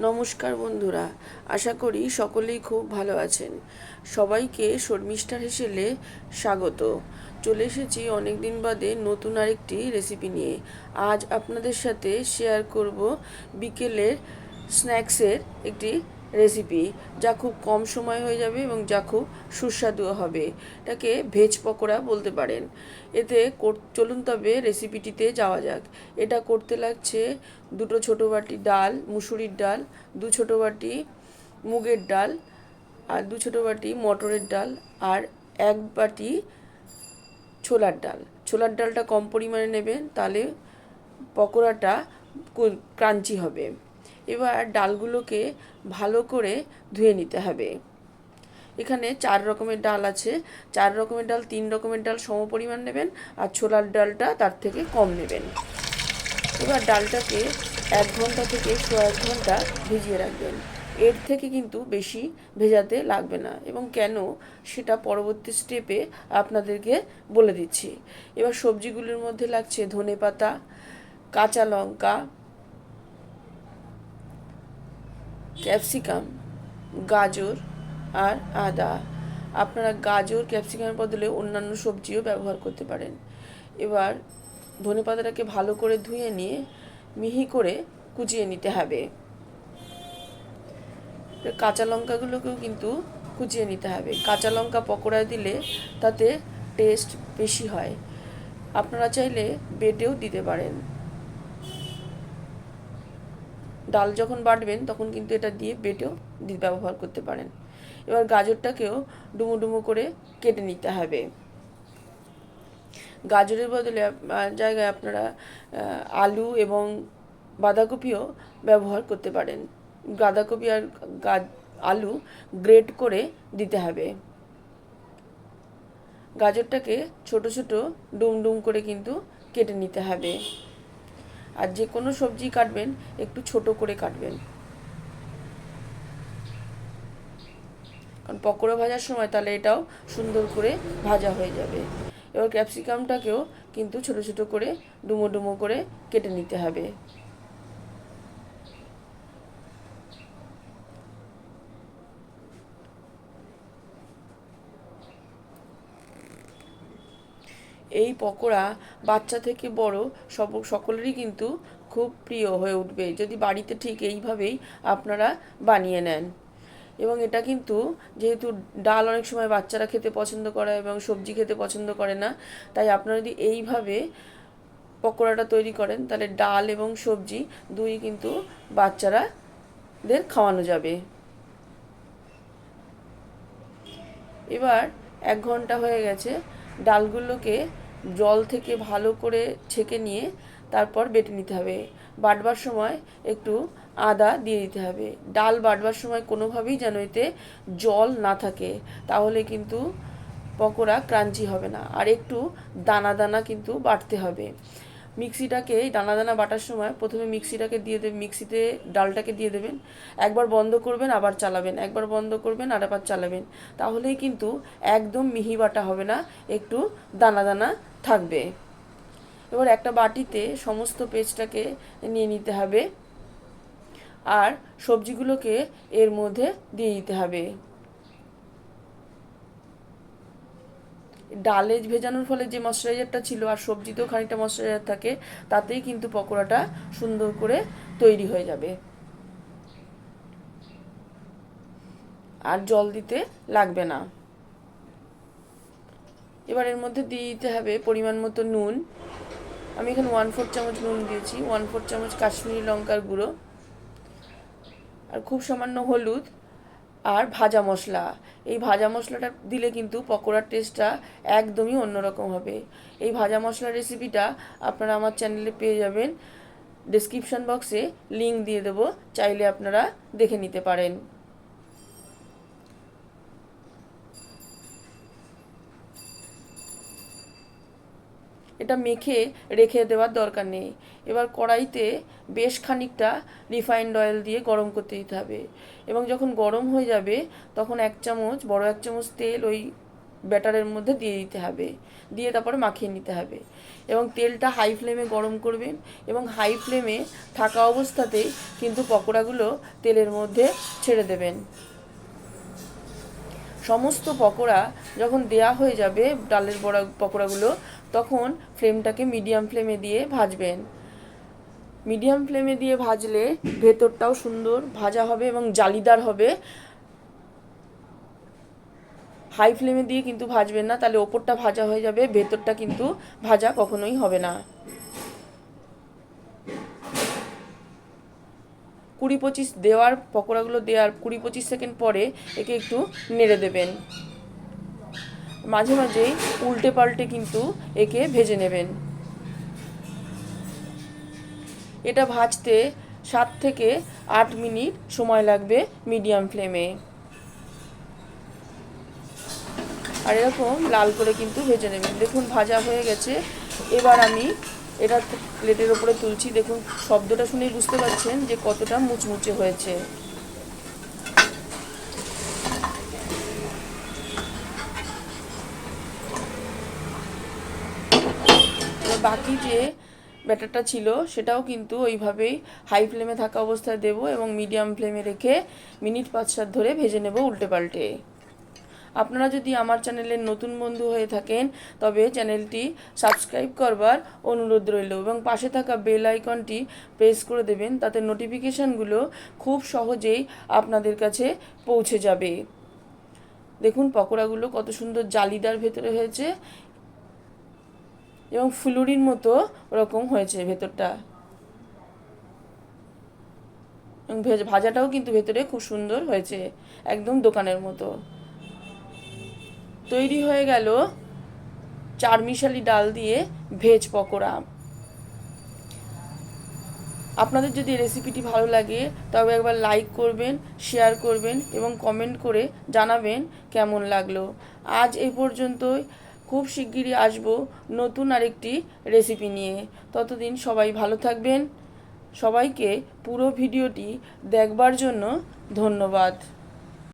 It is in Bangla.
নমস্কার বন্ধুরা, আশা করি সকলেই খুব ভালো আছেন। সবাইকে শর্মিষ্ঠার হেসেলে স্বাগত। চলে এসেছি অনেক দিন বাদে নতুন আরেকটি রেসিপি নিয়ে। আজ আপনাদের সাথে শেয়ার করব বিকেলের স্ন্যাক্সের একটি রেসিপি, যা খুব কম সময় হয়ে যাবে এবং যা খুব সুস্বাদু হবে। এটাকে ভেজ পকোড়া বলতে পারেন। এতে চলুন তবে রেসিপিটিতে যাওয়া যাক। এটা করতে লাগছে দুটো ছোটো বাটি ডাল, মুসুরির ডাল, দু ছোটো বাটি মুগের ডাল, আর দু ছোটো বাটি মটরের ডাল, আর এক বাটি ছোলার ডাল। ছোলার ডালটা কম পরিমাণে নেবেন, তাহলে পকোড়াটা ক্রাঞ্চি হবে। এবার ডালগুলোকে ভালো করে ধুয়ে নিতে হবে। এখানে 4 রকমের ডাল আছে। 4 রকমের ডাল 3 রকমের ডাল সম পরিমাণ নেবেন, আর ছোলার ডালটা তার থেকে কম নেবেন। এবার ডালটাকে 1 ঘন্টা থেকে 1.5 ঘন্টা ভিজিয়ে রাখবেন। এর থেকে কিন্তু বেশি ভেজাতে লাগবে না, এবং কেন সেটা পরবর্তী স্টেপে আপনাদেরকে বলে দিচ্ছি। এবার সবজিগুলোর মধ্যে লাগছে ধনেপাতা, কাঁচা লঙ্কা, ক্যাপসিকাম, গাজর আর আদা। আপনারা গাজর ক্যাপসিকামের বদলে অন্যান্য সবজিও ব্যবহার করতে পারেন। এবার ধনেপাতাটাকে ভালো করে ধুয়ে নিয়ে মিহি করে কুচিয়ে নিতে হবে। কাঁচা লঙ্কাগুলোকেও কিন্তু কুচিয়ে নিতে হবে। কাঁচা লঙ্কা পকোড়ায় দিলে তাতে টেস্ট বেশি হয়। আপনারা চাইলে বেটেও দিতে পারেন। ডাল যখন বাটবেন তখন কিন্তু এটা দিয়ে বেটেও ব্যবহার করতে পারেন। এবার গাজরটাকেও ডুমো ডুমো করে কেটে নিতে হবে। গাজরের বদলে জায়গায় আপনারা আলু এবং বাঁধাকপিও ব্যবহার করতে পারেন। বাঁধাকপি আর আলু গ্রেট করে দিতে হবে। গাজরটাকে ছোট ছোট ডুম ডুম করে কিন্তু কেটে নিতে হবে। আর যে কোনো সবজি কাটবেন একটু ছোট করে কাটবেন, কারণ পকোড়া ভাজার সময় তাহলে এটাও সুন্দর করে ভাজা হয়ে যাবে। এবার ক্যাপসিকামটাকেও কিন্তু ছোট ছোট করে ডুমো ডুমো করে কেটে নিতে হবে। এই পকোড়া বাচ্চা থেকে বড় সকলেরই কিন্তু খুব প্রিয় হয়ে উঠবে যদি বাড়িতে ঠিক এইভাবেই আপনারা বানিয়ে নেন। এবং এটা কিন্তু যেহেতু ডাল অনেক সময় বাচ্চারা খেতে পছন্দ করে এবং সবজি খেতে পছন্দ করে না, তাই আপনারা যদি এইভাবে পকোড়াটা তৈরি করেন তাহলে ডাল এবং সবজি দুই কিন্তু বাচ্চারাদের খাওয়ানো যাবে। এবার 1 ঘন্টা হয়ে গেছে। ডালগুলোকে জল থেকে ভালো করে ছেঁকে নিয়ে তারপর বেটে নিতে হবে। বাটবার সময় একটু আদা দিয়ে দিতে হবে। ডাল বাটবার সময় কোনোভাবেই যেন এতে জল না থাকে, তাহলে কিন্তু পকোড়া ক্রাঞ্চি হবে না। আর একটু দানা দানা কিন্তু বাটতে হবে। মিক্সিটাকে দানা দানা বাটার সময় প্রথমে মিক্সিটাকে দিয়ে দেবেন, মিক্সিতে ডালটাকে দিয়ে দেবেন, একবার বন্ধ করবেন আবার চালাবেন, একবার বন্ধ করবেন আর আবার চালাবেন, তাহলেই কিন্তু একদম মিহি বাটা হবে না, একটু দানা দানা থাকবে। এবার একটা বাটিতে সমস্ত পেস্টটাকে নিয়ে নিতে হবে, আর সবজিগুলোকে এর মধ্যে দিয়ে দিতে হবে। ডালে ভেজানোর ফলে যে ময়শ্চারাইজারটা ছিল আর সবজিতেও খানিকটা ময়শ্চারাইজার থাকে, তাতেই কিন্তু পকোড়াটা সুন্দর করে তৈরি হয়ে যাবে। আর জল দিতে লাগবে না। এবার এর মধ্যে দিয়ে দিতে হবে পরিমাণ মতো নুন। আমি এখানে 1/4 চামচ নুন দিয়েছি, 1/4 চামচ কাশ্মীরি লঙ্কার গুঁড়ো, আর খুব সামান্য হলুদ, আর ভাজা মশলা। এই ভাজা মশলাটা দিলে কিন্তু পকোড়ার টেস্টটা একদমই অন্যরকম হবে। এই ভাজা মশলার রেসিপিটা আপনারা আমার চ্যানেলে পেয়ে যাবেন। ডেসক্রিপশন বক্সে লিঙ্ক দিয়ে দেবো, চাইলে আপনারা দেখে নিতে পারেন। এটা মেখে রেখে দেওয়ার দরকার নেই। এবার কড়াইতে বেশ খানিকটা রিফাইন্ড অয়েল দিয়ে গরম করতে দিতে হবে, এবং যখন গরম হয়ে যাবে তখন 1 চামচ, বড় 1 চামচ তেল ওই ব্যাটারের মধ্যে দিয়ে দিতে হবে, দিয়ে তারপরে মাখিয়ে নিতে হবে। এবং তেলটা হাই ফ্লেমে গরম করবেন এবং হাই ফ্লেমে থাকা অবস্থাতেই কিন্তু পকোড়াগুলো তেলের মধ্যে ছেড়ে দেবেন। সমস্ত পকোড়া যখন দেয়া হয়ে যাবে ডালের বড়া পকোড়াগুলো, তখন ফ্লেমটাকে মিডিয়াম ফ্লেমে দিয়ে ভাজবেন। মিডিয়াম ফ্লেমে দিয়ে ভাজলে ভেতরটাও সুন্দর ভাজা হবে এবং জালিদার হবে। হাই ফ্লেমে দিয়ে কিন্তু ভাজবেন না, তাহলে ওপরটা ভাজা হয়ে যাবে, ভেতরটা কিন্তু ভাজা কখনোই হবে না। 20-25 দেওয়ার পকোড়াগুলো দেওয়ার 20-25 সেকেন্ড পরে একে একটু নেড়ে দেবেন। মাঝে মাঝেই উল্টে পাল্টে কিন্তু একে ভেজে নেবেন। এটা ভাজতে 7 থেকে 8 মিনিট সময় লাগবে মিডিয়াম ফ্লেমে। আর এরকম লাল করে কিন্তু ভেজে নেবেন। দেখুন ভাজা হয়ে গেছে। এবার আমি এটা প্লেটের ওপরে তুলছি। দেখুন শব্দটা শুনেই বুঝতে পারছেন যে কতটা মুচমুচে হয়েছে। বাকি যে ব্যাটারটা ছিল সেটাও কিন্তু ওইভাবেই হাই ফ্লেমে থাকা অবস্থায় দেব এবং মিডিয়াম ফ্লেমে রেখে মিনিট 5-7 ধরে ভেজে নেব উল্টে পাল্টে। আপনারা যদি আমার চ্যানেলের নতুন বন্ধু হয়ে থাকেন তবে চ্যানেলটি সাবস্ক্রাইব করবার অনুরোধ রইল এবং পাশে থাকা বেল আইকনটি প্রেস করে দেবেন, তাতে নোটিফিকেশানগুলো খুব সহজেই আপনাদের কাছে পৌঁছে যাবে। দেখুন পকোড়াগুলো কত সুন্দর জালিদার ভেতরে হয়েছে এবং ফুলুরির মতো ওরকম হয়েছে ভেতরটা, এবং ভাজাটাও কিন্তু ভেতরে খুব সুন্দর হয়েছে, একদম দোকানের মতো। তৈরি হয়ে গেল চারমিশালি ডাল দিয়ে ভেজ পকোড়া। আপনাদের যদি রেসিপিটি ভালো লাগে তবে একবার লাইক করবেন, শেয়ার করবেন এবং কমেন্ট করে জানাবেন কেমন লাগলো। আজ এই পর্যন্তই। খুব শিগগিরই আসবো নতুন আরেকটি রেসিপি নিয়ে। ততদিন সবাই ভালো থাকবেন। সবাইকে পুরো ভিডিওটি দেখবার জন্য ধন্যবাদ।